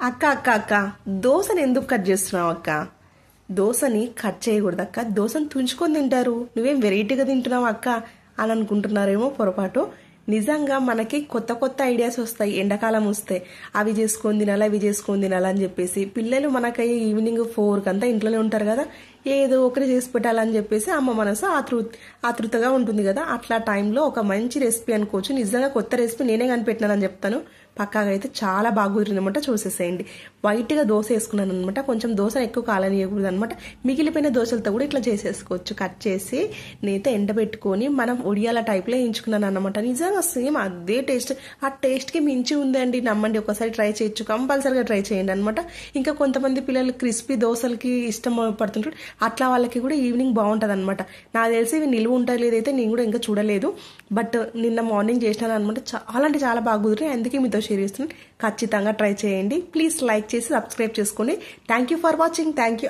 అక్క అక్క అక్క దోశని ఎందుకు కట్ చేస్తున్నావు అక్క? దోశని కట్ చేయకూడదు అక్క. దోశని తుంచుకొని తింటారు. నువ్వేం వెరైటీగా తింటున్నావు అక్క అని అనుకుంటున్నారేమో పొరపాటు. నిజంగా మనకి కొత్త కొత్త ఐడియాస్ వస్తాయి ఎండాకాలం వస్తే. అవి చేసుకొని తినాలి, ఇవి చేసుకొని తినాలి అని చెప్పేసి పిల్లలు మనకై ఈవినింగ్ 4 కంతా ఇంట్లోనే ఉంటారు కదా, ఏదో ఒకటి చేసి పెట్టాలని చెప్పేసి అమ్మ మనసు ఆతృతగా ఉంటుంది కదా. అట్లా టైంలో ఒక మంచి రెసిపీ అనుకోవచ్చు. నిజంగా కొత్త రెసిపీ నేనే కనిపెట్టినానని చెప్తాను. పక్కాగా అయితే చాలా బాగా కుదిరిందనమాట. చూసేసేయండి. వైట్గా దోశ వేసుకున్నాను అనమాట. కొంచెం దోశ ఎక్కువ కాలనీయకూడదు అనమాట. మిగిలిపోయిన దోశలతో కూడా ఇట్లా చేసేసుకోవచ్చు. కట్ చేసి నేత ఎండబెట్టుకొని మనం ఒడియాల టైప్లో వేయించుకున్నాను అనమాట. నిజంగా సేమ్ అదే టేస్ట్. ఆ టేస్ట్కి మించి ఉందండి, నమ్మండి. ఒకసారి ట్రై చేయొచ్చు, కంపల్సరీగా ట్రై చేయండి అనమాట. ఇంకా కొంతమంది పిల్లలు క్రిస్పీ దోశలకి ఇష్టం పడుతుంటారు. అట్లా వాళ్ళకి కూడా ఈవినింగ్ బాగుంటుంది అనమాట. నాకు తెలిసి ఇవి నిలువ ఉంటాయి లేదైతే నేను కూడా ఇంకా చూడలేదు. బట్ నిన్న మార్నింగ్ చేసినాను అనమాట. చాలా అంటే చాలా బాగా కుదిరి, అందుకే మీతో షేర్ చేస్తున్నాను. ఖచ్చితంగా ట్రై చేయండి. ప్లీజ్ లైక్ చేసి సబ్స్క్రైబ్ చేసుకోండి. Thank you for watching. Thank you.